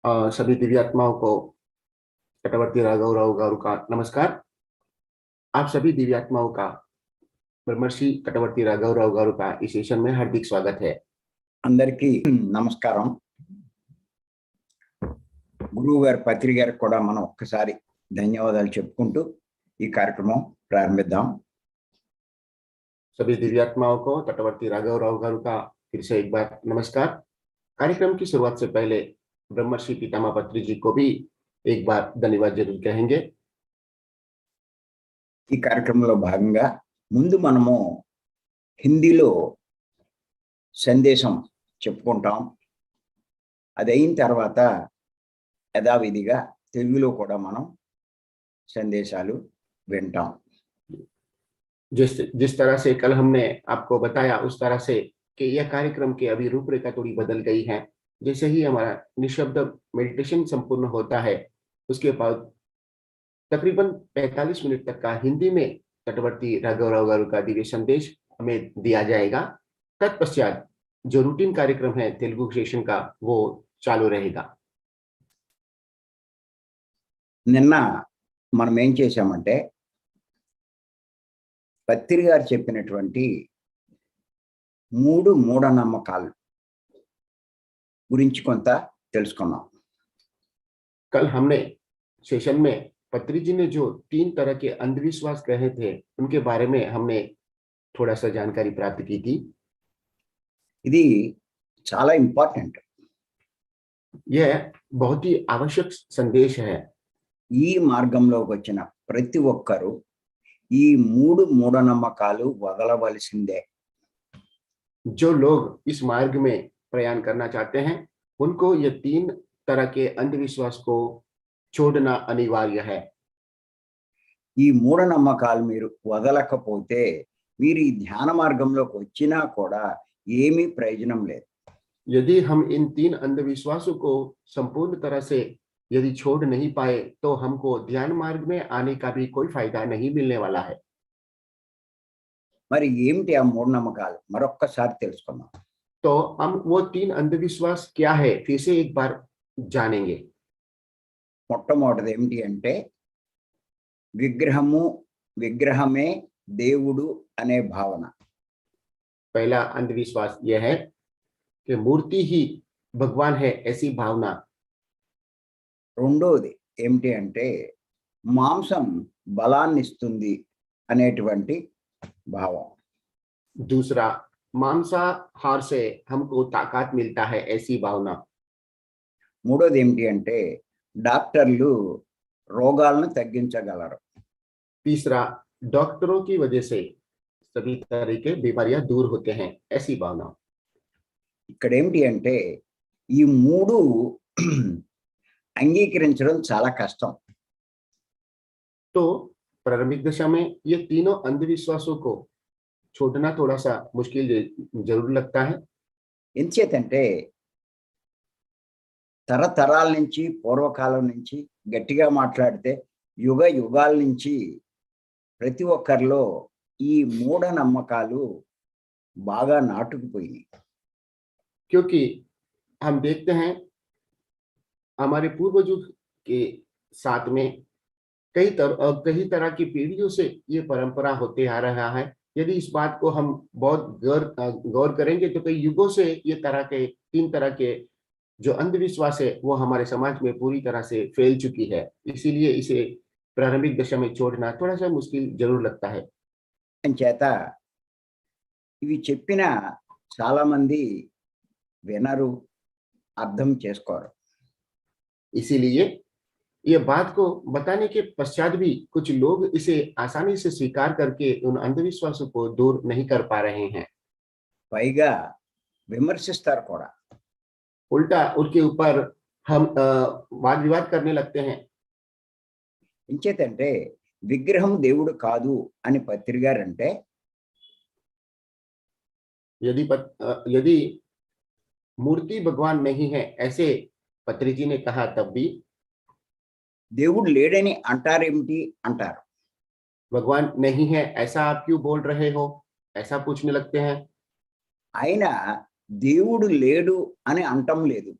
सभी दिव्यात्माओं को चक्रवर्ती राघव राव गारू का नमस्कार। आप सभी दिव्यात्माओं का ब्रह्मर्षि चक्रवर्ती राघव राव गारू का इस सेशन में हार्दिक स्वागत है। అందరికీ నమస్కారం. గురువు గారి పత్రి గారికి కూడా మనం ఒక్కసారి ధన్యవాదాలు చెప్పుకుంటూ ఈ కార్యక్రమం ప్రారంభిద్దాం. सभी दिव्यात्माओं को चक्रवर्ती राघव राव गारू का फिर से एक बार नमस्कार। कार्यक्रम की शुरुआत से पहले ब्रह्मर्षि पितामह पत्री जी को भी एक बार धन्यवाद जरूर कहेंगे। ఈ కార్యక్రమంలో భాగంగా ముందు మనము హిందీలో సందేశం చెప్పుకుంటాం. అది అయిన తర్వాత యథావిధిగా తెలుగులో కూడా మనం సందేశాలు వింటాం. जिस तरह से कल हमने आपको बताया उस तरह से कि यह कार्यक्रम की अभी रूपरेखा थोड़ी बदल गई है। जैसे ही हमारा निशब्द मेडिटेशन संपूर्ण होता है उसके बाद तकरीबन 45 मिनट तक का हिंदी में चक्रवर्ती राघव राव गारू का दिव्य संदेश हमें दिया जाएगा। तत्पश्चात जो रूटीन कार्यक्रम है तेलुगु सेशन का वो चालू रहेगा। నిన్న మనం ఏం చేశామంటే పత్రి గారు చెప్పినటువంటి 3 మూఢనమ్మకాలు గురించి కొంత తెలుసుకున్నాం. कल हमने सेशन में पत्री जी ने जो 3 तरह के अंधविश्वास कहे थे उनके बारे में हमने थोड़ा सा जानकारी प्राप्त की थी। ఇది చాలా ఇంపార్టెంట్. यह बहुत ही आवश्यक संदेश है। ఈ మార్గంలోకి వచ్చిన ప్రతి ఒక్కరూ ఈ 3 మూఢనమ్మకాలు వదలవలసిందే. जो लोग इस मार्ग में प्रयाण करना चाहते हैं उनको ये 3 तरह के अंधविश्वास को छोड़ना अनिवार्य है। ఈ మూఢనమ్మకాలు మీరు వదలకపోతే మీరు ఈ ధ్యాన మార్గంలోకి వచ్చినా కూడా ఏమీ ప్రయోజనం లేదు. यदि हम इन 3 अंधविश्वासों को संपूर्ण तरह से यदि छोड़ नहीं पाए तो हमको ध्यान मार्ग में आने का भी कोई फायदा नहीं मिलने वाला है। మరి ఏమిటి ఆ మూఢనమ్మకాలు మరొక్కసారి తెలుసుకుందాం. तो हम वो 3 अंधविश्वास क्या है फिर से एक बार जानेंगे। మొట్టమొదటిది ఏమిటి అంటే విగ్రహమే దేవుడు అనే భావన. पहला अंधविश्वास यह है कि मूर्ति ही भगवान है ऐसी भावना। రెండోది ఏమిటి అంటే మాంసం బలాన్ని ఇస్తుంది అనేటువంటి భావం. दूसरा मांसाहार से हमको ताकत मिलता है ऐसी भावना। మూడోది ఏమిటి అంటే డాక్టర్లు రోగాలను తగ్గించగలరు. तीसरा डॉक्टरों की वजह से सभी तरह के बीमारियां दूर होते हैं ऐसी भावना। ఇక్కడ ఏమిటి అంటే ఈ 3 అంగీకరించడం చాలా కష్టం. तो प्रारंभिक दशा में ये तीनों अंधविश्वासों को छोड़ना थोड़ा सा मुश्किल जरूर लगता है। ఎందుచేతంటే తరతరాల నుంచి పూర్వకాలం నుంచి గట్టిగా మాట్లాడితే యుగ యుగాల నుంచి ప్రతి ఒక్కరిలో ఈ మూఢనమ్మకాలు బాగా నాటుకుపోయినాయి. क्योंकि हम देखते हैं हमारे पूर्वजों के साथ में कई तरह की पीढ़ियों से ये परंपरा होते आ रहा है। यदि इस बात को हम बहुत गौर करेंगे तो कई युगों से ये 3 तरह के जो अंधविश्वास है वो हमारे समाज में पूरी तरह से फैल चुकी है। इसीलिए इसे प्रारंभिक दशा में छोड़ना थोड़ा सा मुश्किल जरूर लगता है। అంచేత ఇవి చెప్పిన చాలా మంది వినరు, అర్థం చేసుకోరు. इसीलिए ये बात को बताने के पश्चात भी कुछ लोग इसे आसानी से स्वीकार करके उन अंधविश्वासों को दूर नहीं कर पा रहे हैं। పైగా విమర్శిస్తారు కూడా. उल्टा उनके ऊपर हम वाद विवाद करने लगते हैं। ఇంచేతంటే విగ్రహం దేవుడు కాదు అని పత్రి గారు అంటే यदि मूर्ति भगवान नहीं है ऐसे पत्री जी ने कहा तब भी దేవుడు లేడని అంటారేమిటి అంటారు. भगवान नहीं है ऐसा आप क्यों बोल रहे हो ऐसा पूछने लगते हैं। ఆయన దేవుడు లేడు అని అంటం లేదు.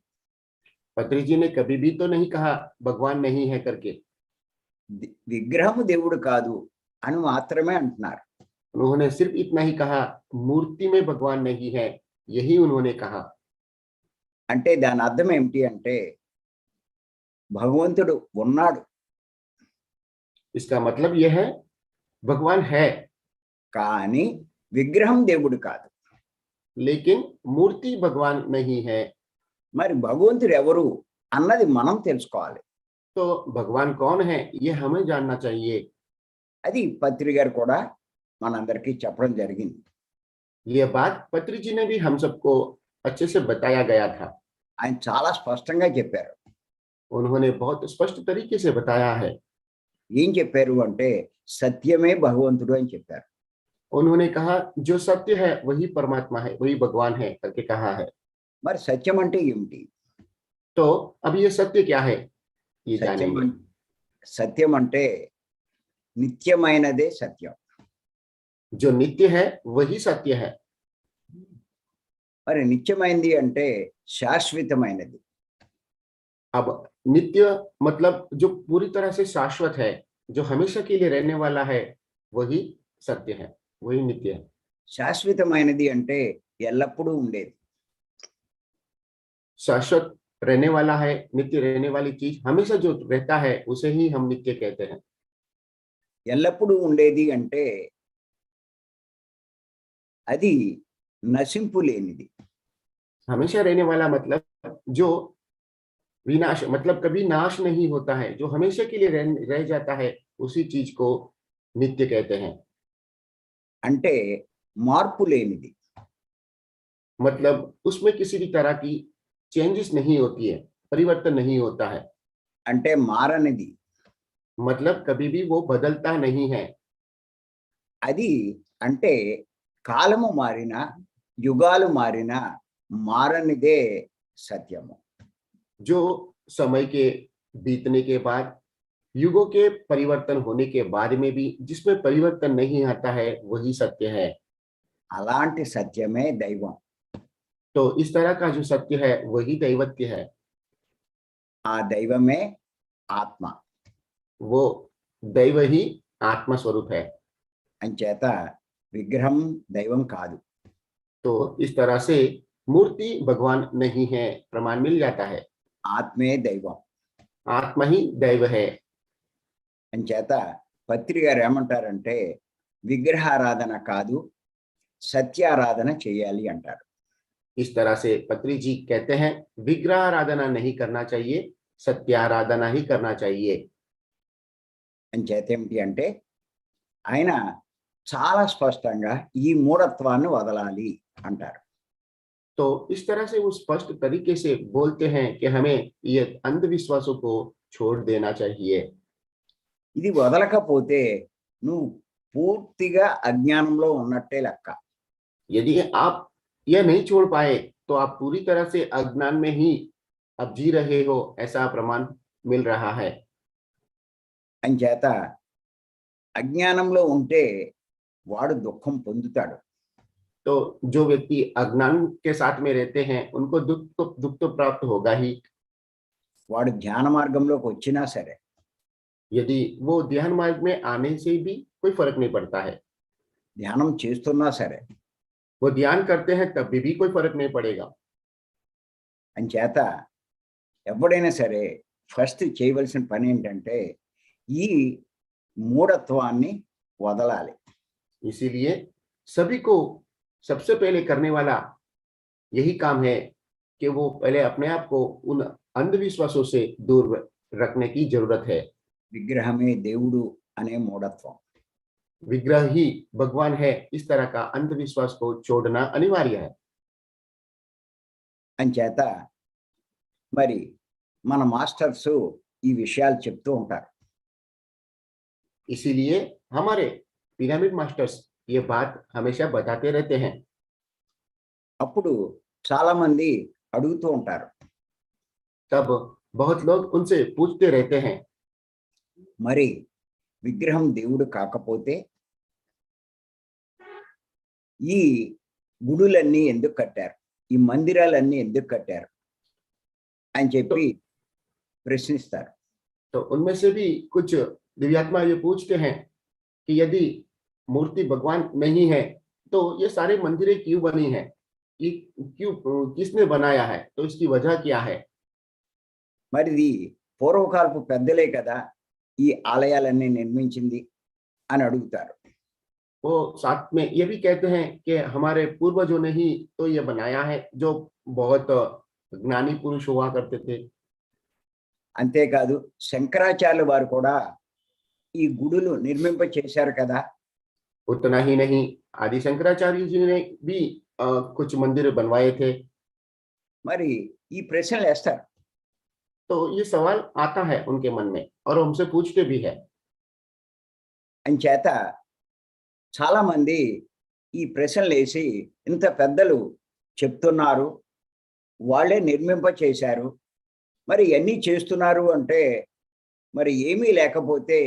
पत्री जी ने कभी भी तो नहीं कहा भगवान नहीं है करके। విగ్రహము దేవుడు కాదు అని మాత్రమే అంటున్నారు. उन्होंने सिर्फ इतना ही कहा, मूर्ति में भगवान नहीं है, यही उन्होंने कहा। అంటే దాని అర్థం ఏమిటి అంటే భగవంతుడు ఉన్నాడు इसका मतलब यह है भगवान है, కానీ విగ్రహం దేవుడు కాదు. लेकिन मूर्ति भगवान नहीं है। మరి భగవంతుడు ఎవరు అన్నది మనం తెలుసుకోవాలి. तो भगवान कौन है ये हमें जानना चाहिए। అది పత్రి గారు కూడా మనందరికీ చెప్పడం జరిగింది. ये बात पत्री जी ने भी हम सबको अच्छे से बताया गया था। ఆయన చాలా స్పష్టంగా చెప్పారు. उन्होंने बहुत स्पष्ट तरीके से बताया है। ఏం చెప్పారు అంటే సత్యమే భగవంతుడు అని చెప్పారు. उन्होंने कहा जो सत्य है वही परमात्मा है, वही भगवान है करके कहा है। మరి సత్యం అంటే ఏమిటి? तो अब ये सत्य क्या है ये సత్యం जानेंगे। సత్యం అంటే నిత్యమైనదే సత్యం. जो नित्य है वही सत्य है। మరి నిత్యమైనది అంటే శాశ్వతమైనది. अब नित्य मतलब जो पूरी तरह से शाश्वत है, जो हमेशा के लिए रहने वाला है, वही सत्य है, वही नित्य है। శాశ్వతమైనది అంటే ఎల్లప్పుడూ ఉండేది. शाश्वत रहने वाला है, नित्य रहने वाली चीज हमेशा जो रहता है उसे ही हम नित्य कहते हैं। ఎల్లప్పుడూ ఉండేది అంటే అది నశింపు లేనిది. हमेशा रहने वाला मतलब जो विनाश मतलब कभी नाश नहीं होता है, जो हमेशा के लिए रह जाता है, उसी चीज को नित्य कहते हैं। అంటే మార్పు లేనిది. मतलब उसमें किसी भी तरह की चेंजेस नहीं होती है, परिवर्तन नहीं होता है। అంటే మారనిది. मतलब कभी भी वो बदलता नहीं है। అది అంటే కాలము మారినా యుగాలు మారినా మారనిదే సత్యము. जो समय के बीतने के बाद, युगों के परिवर्तन होने के बाद में भी जिसमें परिवर्तन नहीं आता है वही सत्य है। అలాంటి సత్యమే దైవం. तो इस तरह का जो सत्य है वही दैवत्य है। ఆ దైవమే ఆత్మ. वो दैव ही आत्मा स्वरूप है। అంచేత విగ్రహం దైవం కాదు. तो इस तरह से मूर्ति भगवान नहीं है, प्रमाण मिल जाता है। ఆత్మే దైవం. आत्मा ही दैव है। అంచేత పత్రి గారు ఏమంటారంటే విగ్రహారాధన కాదు సత్యారాధన చేయాలి అంటారు. इस तरह से पत्री जी कहते हैं विग्रह आराधना नहीं करना चाहिए, सत्याराधना ही करना चाहिए। అంచేత ఏమిటి అంటే ఆయన చాలా స్పష్టంగా ఈ మూఢత్వాన్ని వదలాలి అంటారు. तो इस तरह से वो स्पष्ट तरीके से बोलते हैं कि हमें ये अंधविश्वासों को छोड़ देना चाहिए। ఇది వదలకపోతే నువ్వు పూర్తిగా అజ్ఞానంలో ఉన్నట్టే లెక్క. यदि आप यह नहीं छोड़ पाए तो आप पूरी तरह से अज्ञान में ही अब जी रहे हो, ऐसा प्रमाण मिल रहा है। అంచేత అజ్ఞానంలో ఉంటే వాడు దుఃఖం పొందుతాడు. तो जो व्यक्ति अज्ञान के साथ में रहते हैं उनको दुख तो प्राप्त होगा ही। వాడు ధ్యాన మార్గంలోకి వచ్చినా సరే यदि वो ध्यान मार्ग में आने से भी कोई फर्क नहीं पड़ता है, ధ్యానం చేస్తున్నా సరే वो ध्यान करते हैं तब भी कोई फर्क नहीं पड़ेगा। అంచేత ఎవడైనా సరే ఫస్ట్ చేయవలసిన పని ఏంటంటే ఈ మూఢత్వాన్ని వదలాలి. इसीलिए सभी को सबसे पहले करने वाला यही काम है कि वो पहले अपने आप को उन अंधविश्वासों से दूर रखने की जरूरत है। విగ్రహమే దేవుడు అనే మూఢత్వం. विग्रह ही भगवान है, इस तरह का अंधविश्वास को छोड़ना अनिवार्य है। అంచేత మరి మన మాస్టర్స్ ఈ విషయాలు చెప్తూ ఉంటారు. इसीलिए हमारे पिरामिड मास्टर्स ये बात हमेशा बताते रहते हैं। అప్పుడు చాలా మంది అడుగుతూ ఉంటారు तब बहुत लोग उनसे पूछते रहते हैं మరి విగ్రహం దేవుడు కాకపోతే ఈ గుడులన్నీ ఎందుకు కట్టారు, ఈ మందిరాలన్నీ ఎందుకు కట్టారు? అని तो చెప్పి ప్రశ్నిస్తారు. तो उनमें से भी कुछ दिव्यात्मा ये पूछते हैं कि यदि मूर्ति भगवान नहीं है तो ये सारे मंदिरें क्यों बनी है, ये क्यों, किसने बनाया है, तो इसकी वजह क्या है। మరి ఇది పూర్వకాలపు పెద్దలే కదా ఈ ఆలయాలన్నీ నిర్మించింది అని అడుగుతారు. वो साथ में ये भी कहते हैं कि हमारे पूर्वजों ने ही तो ये बनाया है, जो बहुत ज्ञानी पुरुष हुआ करते थे। అంతేకాదు శంకరాచార్యుల వారు కూడా ఈ గుడులు నిర్మింప చేశారు కదా. उतना ही नहीं, आदि शंकराचार्य जी ने भी कुछ मंदिर बनवाए थे। మరి ఈ ప్రశ్నలు వేస్తారు. तो ये सवाल आता है उनके मन में और वो हमसे पूछते भी है। అంచేత చాలా మంది ఈ ప్రశ్నలు వేసి ఇంత పెద్దలు చెప్తున్నారు, వాళ్ళే నిర్మింప చేశారు, మరి ఇవన్నీ చేస్తున్నారు అంటే మరి ఏమీ లేకపోతే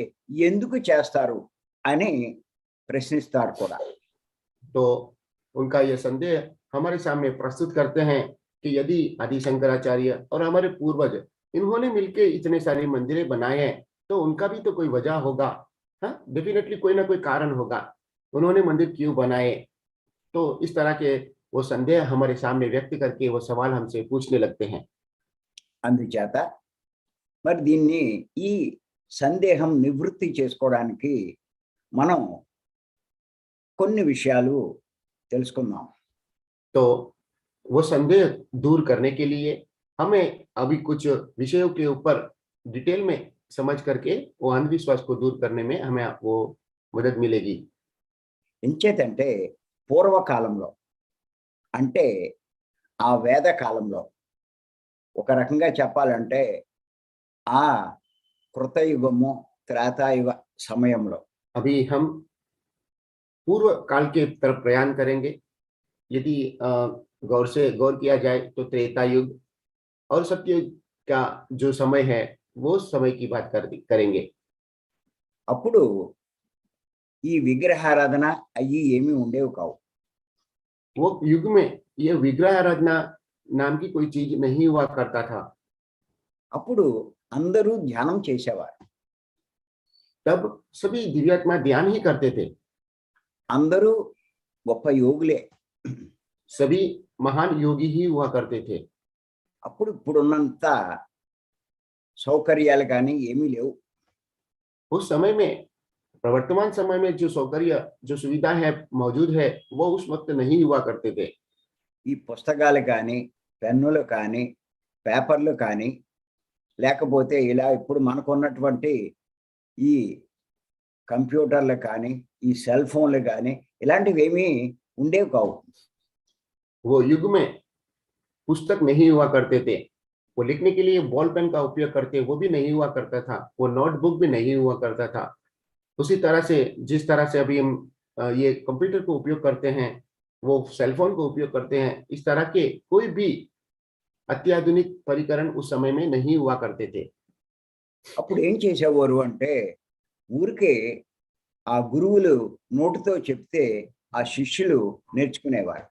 ఎందుకు చేస్తారు అని ప్రశ్నిస్తారు కూడా. तो उनका ये संदेह हमारे सामने प्रस्तुत करते हैं कि यदि आदि शंकराचार्य और हमारे पूर्वज इन्होंने मिलके इतने सारे मंदिरें बनाए हैं तो उनका भी तो कोई वजह होगा। हाँ, डेफिनेटली कोई ना कोई कारण होगा, उन्होंने मंदिर क्यों बनाए। तो इस तरह के वो संदेह हमारे सामने व्यक्त करके वो सवाल हमसे पूछने लगते हैं। అందుచేత మరి దీన్ని ఈ సందేహం నివృత్తి చేసుకోవడానికి మనం కొన్ని విషయాలు తెలుసుకుందాం. तो वो संदेह दूर करने के लिए हमें अभी कुछ विषयों के ऊपर डिटेल में समझ करके वो अंधविश्वास को दूर करने में हमें वो मदद मिलेगी। ఎంచేతంటే పూర్వకాలంలో అంటే ఆ వేద కాలంలో ఒక రకంగా చెప్పాలంటే ఆ కృతయుగము త్రేతాయుగ సమయంలో अभी हम पूर्व काल के तरफ प्रयाण करेंगे। यदि गौर से गौर किया जाए तो त्रेता युग और सत्ययुग का जो समय है वो समय की बात करेंगे। అప్పుడు ఈ విగ్రహారాధన అయ్యి ఏమీ ఉండేవి కావు. वो युग में ये विग्रह आराधना नाम की कोई चीज नहीं हुआ करता था। అప్పుడు అందరూ ధ్యానం చేసేవారు. तब सभी दिव्यात्मा ध्यान ही करते थे। అందరూ గొప్ప యోగులే. सभी महान योगी ही हुआ करते थे। అప్పుడు ఇప్పుడున్నంత సౌకర్యాలు కానీ ఏమీ లేవు. उस समय में, प्रवर्तमान समय में जो सौकर्य जो सुविधा है मौजूद है वो उस वक्त नहीं हुआ करते थे। ఈ పుస్తకాలు కానీ పెన్నులు కానీ పేపర్లు కానీ లేకపోతే ఇలా ఇప్పుడు మనకున్నటువంటి ఈ కంప్యూటర్లు కానీ ఈ సెల్ ఫోన్లు కానీ ఇలాంటివి ఏమీ ఉండేవి కావు. वो युग में पुस्तक नहीं हुआ करते थे, वो लिखने के लिए बॉल पेन का उपयोग करते वो भी नहीं हुआ करता था, वो नोटबुक भी नहीं हुआ करता था। उसी तरह से जिस तरह से अभी हम ये कंप्यूटर को उपयोग करते हैं, वो सेलफोन को उपयोग करते हैं, इस तरह के कोई भी अत्याधुनिक परिकरण उस समय में नहीं हुआ करते थे। అప్పుడు ఏం చేసేవారు అంటే ఊరికే ఆ గురువులు నోటితో చెప్తే ఆ శిష్యులు నేర్చుకునేవారు.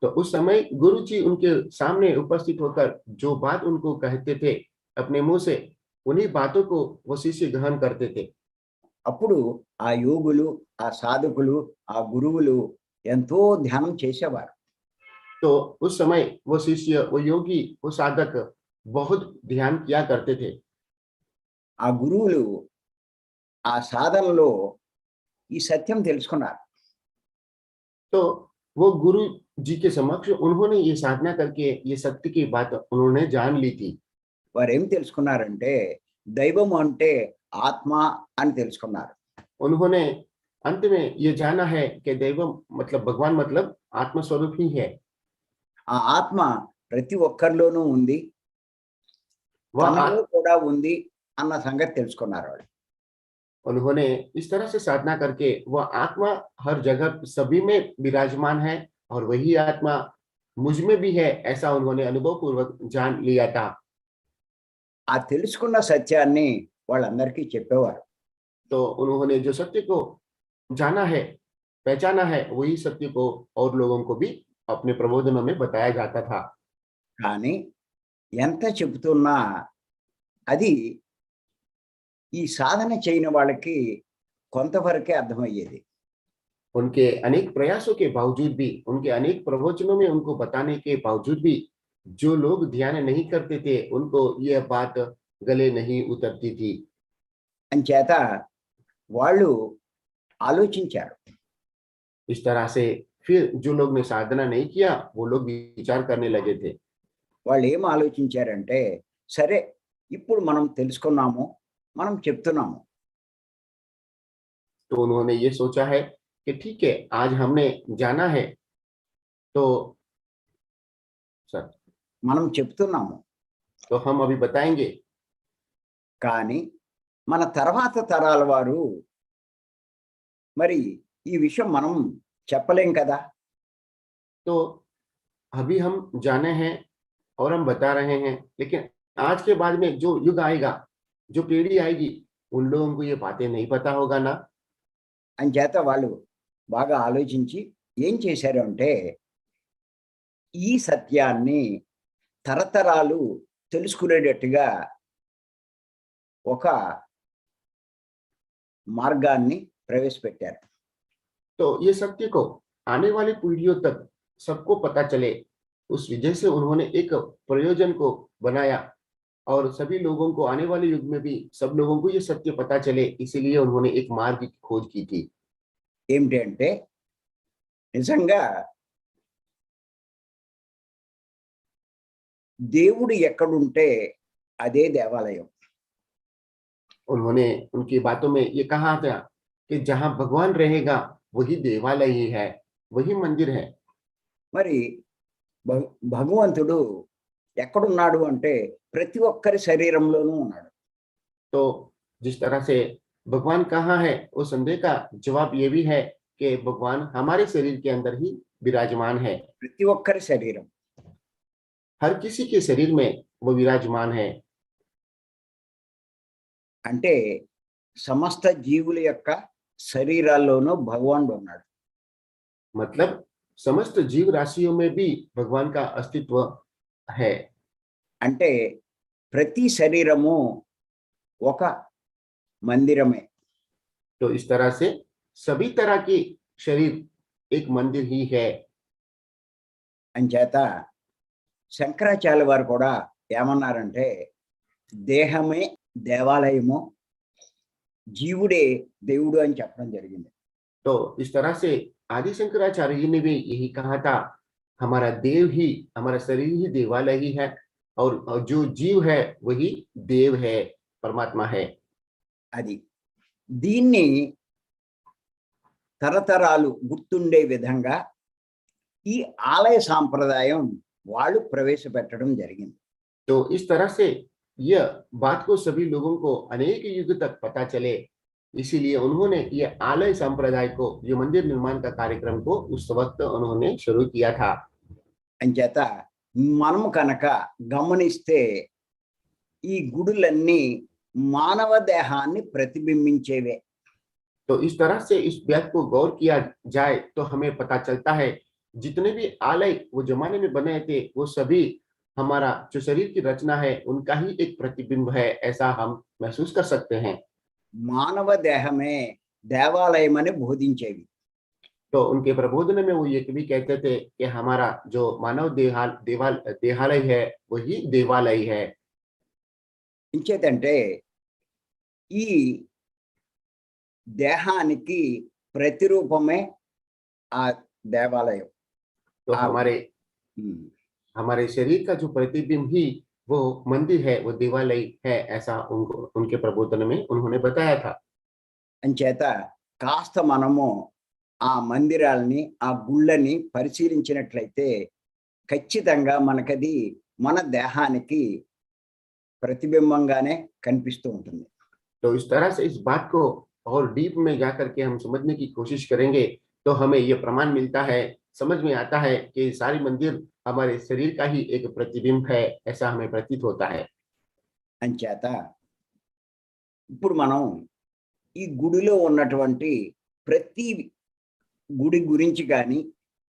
तो उस समय गुरु जी उनके सामने उपस्थित होकर जो बात उनको कहते थे अपने मुंह से, उन्हीं बातों को वो शिष्य ग्रहण करते थे। అప్పుడు ఆ యోగులు ఆ సాధకులు ఆ గురువులు ఎంతో ధ్యానం చేసేవారు. तो उस समय वो शिष्य वो योगी वो साधक बहुत ध्यान किया करते थे। ఆ గురువులు ఆ సాధనలో ఈ సత్యం తెలుసుకున్నారు. तो वो गुरु जी के समक्ष उन्होंने ये साधना करके ये सत्य की बात उन्होंने जान ली थी। వారు ఏం తెలుసుకున్నారంటే దైవం అంటే ఆత్మ అని తెలుసుకున్నారు. उन्होंने अंत में ये जाना है कि दैवम मतलब भगवान मतलब आत्मस्वरूप ही है। ఆ ఆత్మ ప్రతి ఒక్కరిలోనూ ఉంది, वह తనలో కూడా ఉంది అన్న సంగతి తెలుసుకున్నారు వాళ్ళు. उन्होंने इस तरह से साधना करके वह आत्मा हर जगह सभी में विराजमान है और वही आत्मा मुझ में भी है, ऐसा उन्होंने अनुभव पूर्वक जान लिया था। ఆ తెలుసుకున్న సత్యాన్ని వాళ్ళందరికీ చెప్పేవారు. तो उन्होंने जो सत्य को जाना है पहचाना है वही सत्य को और लोगों को भी अपने प्रबोधनों में बताया जाता था। కానీ ఎంత చెబుతున్నా అది ఈ సాధన చేయని వాళ్ళకి కొంతవరకే అర్థమయ్యేది. उनके अनेक प्रयासों के बावजूद भी, उनके अनेक प्रवचनों में उनको बताने के बावजूद भी जो लोग ध्यान नहीं करते थे, उनको यह बात गले नहीं उतरती थी। అంచేత వాళ్ళు ఆలోచించారు. इस तरह से फिर जो लोग ने साधना नहीं किया, वो लोग विचार करने लगे थे। వాళ్ళు ఏం ఆలోచించారంటే, సరే ఇప్పుడు మనం తెలుసుకున్నాము, మనం చెప్తున్నాము. तो उन्होंने ये सोचा है कि ठीक है, आज हमने जाना है, तो सर మనం చెప్తున్నాము. तो हम अभी बताएंगे, కానీ మన తర్వాత తరాల వారు మరి ఈ విషయం మనం చెప్పలేం కదా. तो अभी हम जाने हैं और हम बता रहे हैं, लेकिन आज के बाद में जो युग आएगा, जो पीढ़ी आएगी, उन लोगों को ये बातें नहीं पता होगा ना। అంచేత వాళ్ళు బాగా ఆలోచించి ఏం చేశారు అంటే, ఈ సత్యాన్ని తరతరాలు తెలుసుకునేటట్టుగా ఒక మార్గాన్ని ప్రవేశపెట్టారు. तो ये सत्य को आने वाली पीढ़ियों तक सबको पता चले, उस वजह से उन्होंने एक प्रयोजन को बनाया, और सभी लोगों को आने वाले युग में भी सब लोगों को ये सत्य पता चले, इसीलिए उन्होंने एक मार्ग की खोज की थी। ఏమిటి అంటే, నిజంగా దేవుడు ఎక్కడుంటే అదే దేవాలయం. उन्होंने उनकी बातों में ये कहा था कि जहां भगवान रहेगा वही देवालय ही है, वही मंदिर है। మరి భగవంతుడు ఎక్కడున్నాడు అంటే ప్రతి ఒక్కరి శరీరంలోనూ ఉన్నాడు. तो जिस तरह से भगवान कहाँ है, उस संदेह का जवाब ये भी है कि भगवान हमारे शरीर के अंदर ही विराजमान है। ప్రతి ఒక్కరి శరీరం हर किसी के शरीर में वो विराजमान है। అంటే సమస్త జీవుల యొక్క శరీరాల్లోనూ భగవానుడు ఉన్నాడు. मतलब समस्त जीव राशियों में भी भगवान का अस्तित्व है। అంటే ప్రతి శరీరము ఒక మందిరమే. तो इस तरह से सभी तरह की शरीर एक मंदिर ही है। అంచేత శంకరాచార్య వారు కూడా ఏమన్నారంటే, దేహమే దేవాలయము, జీవుడే దేవుడు అని చెప్పడం జరిగింది. तो इस तरह से आदि शंकराचार्य जी ने भी यही कहा था, हमारा देव ही, हमारा शरीर ही देवालय ही है, और जो जीव है वही देव है, परमात्मा है। అది దీన్ని తరతరాలు గుర్తుండే విధంగా ఈ ఆలయ సాంప్రదాయం వాళ్ళు ప్రవేశపెట్టడం జరిగింది. तो इस तरह से यह बात को सभी लोगों को अनेक युग तक पता चले, इसीलिए उन्होंने ये आलय संप्रदाय को, ये मंदिर निर्माण का कार्यक्रम को उस वक्त उन्होंने शुरू किया था। అంచేత మనం కనుక గమనిస్తే ఈ గుడులన్నీ మానవ దేహాన్ని ప్రతిబింబించేవే. तो इस तरह से इस बात को गौर किया जाए तो हमें पता चलता है, जितने भी आलय वो जमाने में बने थे, वो सभी हमारा जो शरीर की रचना है उनका ही एक प्रतिबिंब है, ऐसा हम महसूस कर सकते हैं। మానవ దేహమే దేవాలయం అని బోధించేవి. तो उनके प्रबोधन में वो ये भी कहते थे कि हमारा जो मानव देहालय है वही देवालय है। ఇంచేతంటే ఈ దేహానికి ప్రతిరూపమే ఆ దేవాలయం. तो हाँ। ఉమ్. हमारे शरीर का जो प्रतिबिंब ही वो मंदिर है, वो देवालय है, ऐसा उनको उनके प्रबोधन में उन्होंने बताया था। అంచేత కాస్త మనము ఆ మందిరాలని, ఆ గుళ్ళని పరిశీలించినట్లయితే ఖచ్చితంగా మనకది మన దేహానికి ప్రతిబింబంగానే కనిపిస్తూ ఉంటుంది. तो इस तरह से इस बात को और डीप में जाकर के हम समझने की कोशिश करेंगे तो हमें ये प्रमाण मिलता है, समझ में आता है कि सारी मंदिर हमारे शरीर का ही एक प्रतिबिंब है, ऐसा हमें प्रतीत होता है। అంచేత ఇప్పుడు మనం ఈ గుడిలో ఉన్నటువంటి ప్రతి గుడి గురించి కానీ,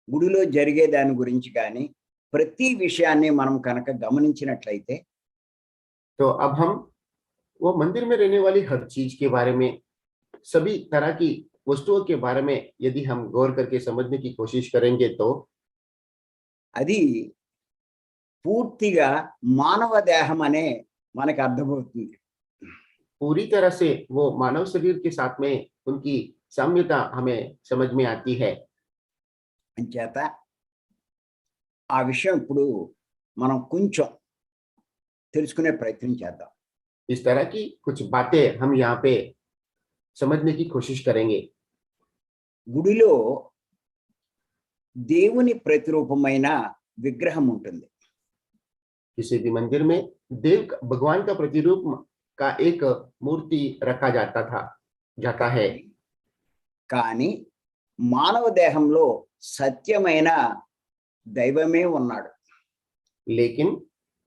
గుడిలో జరిగే దాని గురించి కానీ, ప్రతి విషయాన్ని మనం కనుక గమనించినట్లయితే तो अब हम वो मंदिर में रहने वाली हर चीज के बारे में, सभी तरह की वस्तुओं के बारे में यदि हम गौर करके समझने की कोशिश करेंगे तो అది పూర్తిగా మానవ దేహం అనే మనకు అర్థమవుతుంది. पूरी तरह से वो मानव शरीर के साथ में उनकी साम्यता हमें समझ में आती है। అంచేత ఆ విషయం ఇప్పుడు మనం కొంచెం తెలుసుకునే ప్రయత్నం చేద్దాం. इस तरह की कुछ बातें हम यहाँ पे समझने की कोशिश करेंगे। గుడిలో దేవుని ప్రతిరూపమైన విగ్రహం ఉంటుంది. किसी भी मंदिर में भगवान का प्रतिरूप का एक मूर्ति रखा जाता है। కానీ మానవ దేహంలో సత్యమైన దైవమే ఉన్నాడు. लेकिन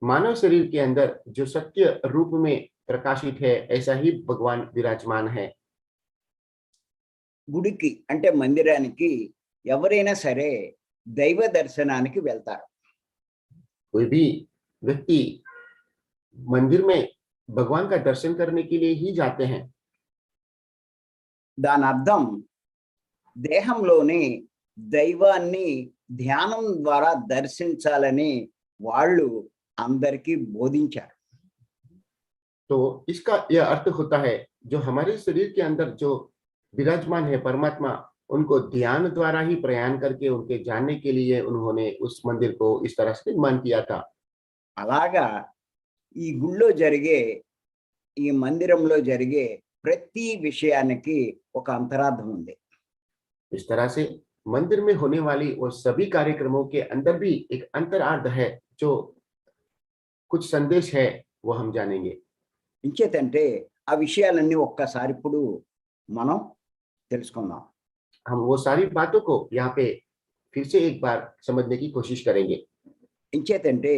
मानव शरीर के अंदर जो सत्य रूप में प्रकाशित है, ऐसा ही भगवान विराजमान है। గుడికి అంటే మందిరానికి ఎవరైనా సరే దైవ దర్శనానికి వెళ్తారు. कोई भी व्यक्ति मंदिर में भगवान का दर्शन करने के लिए ही जाते हैं। దాని అర్థం దేహంలోని దైవాన్ని ధ్యానం ద్వారా దర్శించాలని వాళ్ళు అందరికీ బోధించారు. तो इसका यह अर्थ होता है, जो हमारे शरीर के अंदर जो विराजमान है परमात्मा, उनको ध्यान द्वारा ही प्रयाण करके उनके जानने के लिए उन्होंने उस मंदिर को इस तरह से निर्माण किया था। అలాగా ఈ గుళ్ళో జరిగే ఈ మందిరంలో జరిగే ప్రతి విషయానికి ఒక అంతరార్థం ఉంది. इस तरह से मंदिर में होने वाली और सभी कार्यक्रमों के अंदर भी एक अंतरार्थ है, जो कुछ संदेश है, वो हम जानेंगे। ఇంచేతంటే ఆ విషయాలన్నీ ఒక్కసారి ఇప్పుడు మనం తెలుసుకుందాం. हम वो सारी बातों को यहाँ पे फिर से एक बार समझने की कोशिश करेंगे। ఇంచేతంటే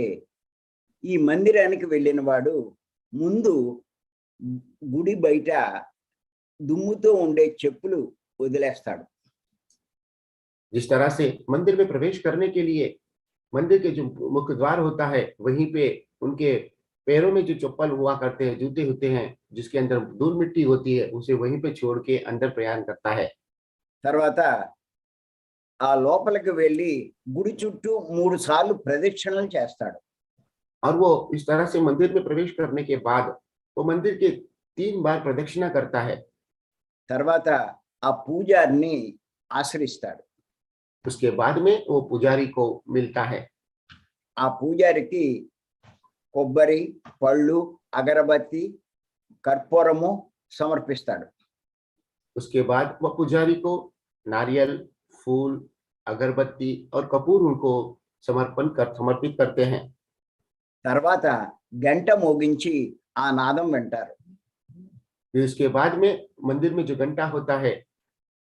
ఈ మందిరానికి వెళ్ళిన వాడు ముందు గుడి బయట దుమ్ముతో ఉండే చెప్పులు వదిలేస్తాడు. जिस तरह से मंदिर में प्रवेश करने के लिए मंदिर के जो मुख्य द्वार होता है, वहीं पे उनके पैरों में जो चप्पल हुआ करते हैं, जूते होते हैं, जिसके अंदर धूल मिट्टी होती है, उसे वहीं पे छोड़ के अंदर प्रयाण करता है। తర్వాత ఆ లోపలికి వెళ్ళి గుడి చుట్టూ 3 సార్లు ప్రదక్షిణలు చేస్తాడు. और वो इस तरह से मंदिर में प्रवेश करने के बाद वो मंदिर के 3 बार प्रदक्षिणा करता है। తర్వాత ఆ పూజారిని ఆశ్రయిస్తాడు. उसके बाद में वो पुजारी को मिलता है। ఆ పూజారికి కొబ్బరి, పళ్ళు, అగరబత్తి, కర్పూరము సమర్పిస్తాడు. उसके बाद वह पुजारी को नारियल, फूल, अगरबत्ती और कपूर उनको समर्पित करते हैं। తర్వాత గంట మోగించి ఆ నాదం వింటారు. फिर उसके बाद में मंदिर में जो घंटा होता है,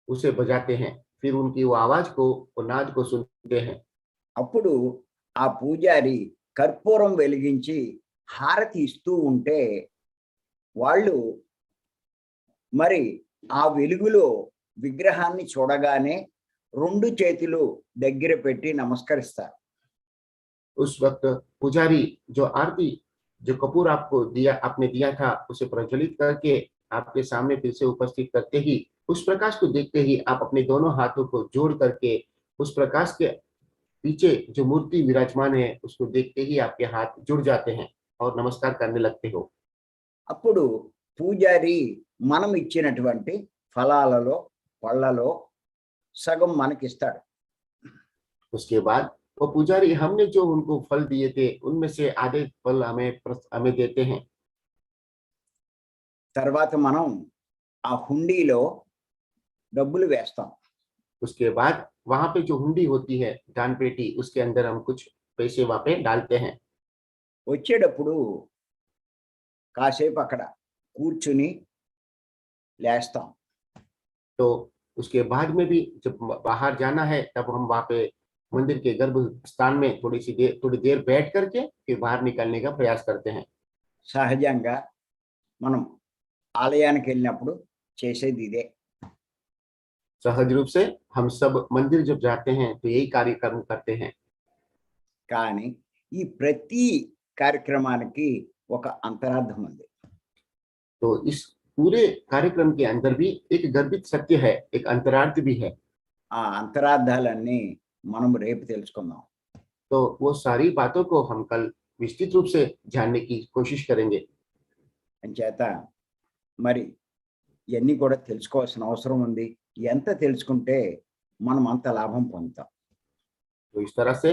उसे बजाते हैं। फिर उनकी वो आवाज को, वो नाद को सुनते हैं। అప్పుడు ఆ పూజారి కర్పూరం వెలిగించి హారతి ఇస్తూ ఉంటే వాళ్ళు మరి ఆ వెలుగులో విగ్రహాన్ని చూడగానే 2 చేతులు దగ్గర పెట్టి నమస్కరిస్తారు. उस वक्त पुजारी जो आरती, जो कपूर आपने दिया था, उसे प्रज्वलित करके आपके सामने फिर से उपस्थित करते ही, उस प्रकाश को देखते ही आप अपने दोनों हाथों को जोड़ करके उस प्रकाश के पीछे जो मूर्ति विराजमान है, उसको देखते ही आपके हाथ जुड़ जाते हैं और नमस्कार करने लगते हो। అప్పుడు పూజారి మనం ఇచ్చినటువంటి ఫలాలలో పళ్ళలో సగం మనకిస్తాడు. उसके बाद वो पुजारी हमने जो उनको फल दिए थे, उनमें से आधे फल हमें देते हैं। తర్వాత మనం ఆ హుండీలో డబ్బులు వేస్తాం. उसके बाद वहां पे जो हुंडी होती है, दान पेटी, उसके अंदर हम कुछ पैसे वहां पे डालते हैं। వచ్చేటప్పుడు కాసేపు అక్కడ కూర్చుని లేస్తాం. तो उसके बाद में भी जब बाहर जाना है, तब हम वहां पे मंदिर के गर्भ स्थान में थोड़ी देर बैठ करके फिर बाहर निकलने का प्रयास करते हैं। సహజంగా మనం ఆలయానికి వెళ్ళినప్పుడు చేసేది ఇదే. सहज रूप से हम सब मंदिर जब जाते हैं तो यही कार्यक्रम करते हैं। కానీ ఈ ప్రతి కార్యక్రమానికి ఒక అంతరార్థం ఉంది. तो इस पूरे कार्यक्रम के अंदर भी एक गर्भित सत्य है, एक अंतरार्थ भी है। ఆ అంతరార్థాలన్నీ మనం రేపు తెలుసుకుందాం. तो वो सारी बातों को हम कल विस्तृत रूप से जानने की कोशिश करेंगे। అంచేత మరి ఇవన్నీ కూడా తెలుసుకోవాల్సిన అవసరం ఉంది. ఎంత తెలుసుకుంటే మనం అంత లాభం పొందుతాం. तो इस तरह से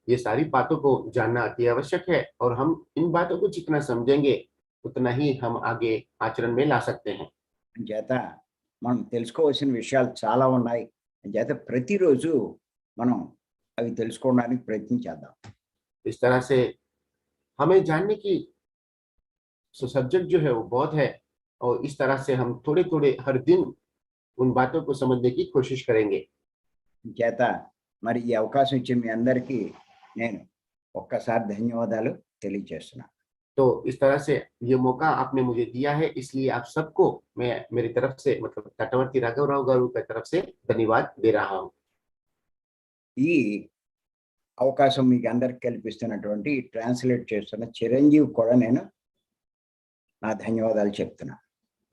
ये सारी बातों को जानना अति आवश्यक है और हम इन बातों को जितना समझेंगे उतना ही हम आगे आचरण में ला सकते हैं। అంచేత మనం తెలుసుకోవాల్సిన విషయాలు చాలా ఉన్నాయి. అంచేత ప్రతిరోజు మనం అవి తెలుసుకోవడానికి ప్రయత్నం చేద్దాం. इस तरह से हमें जानने की सब्जेक्ट जो है वो बहुत है और इस तरह से हम थोड़े थोड़े हर दिन उन बातों को समझने की कोशिश करेंगे। అంచేత మరి ఈ అవకాశం ఇచ్చే మీ అందరికీ నేను ఒక్కసారి ధన్యవాదాలు తెలియజేస్తున్నాను. तो इस तरह से ये मौका आपने मुझे दिया है, इसलिए आप सबको मैं मेरी तरफ से मतलब तटवर्ती राघवराव गारू की तरफ से धन्यवाद दे रहा हूँ। ఈ అవకాశం మీకు అందరికి కల్పిస్తున్నటువంటి ట్రాన్స్లేట్ చేస్తున్న చిరంజీవి కూడా నేను నా ధన్యవాదాలు చెప్తున్నాను.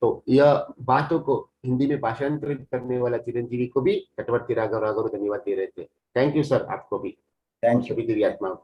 तो यह बातों को हिंदी में भाषांतरित करने वाला चिरंजीवी को भी तटवर्ती राघवराव गारू धन्यवाद दे रहे थे। थैंक यू सर, आपको भी। Thank you. सभी दिव्य आत्माओं को।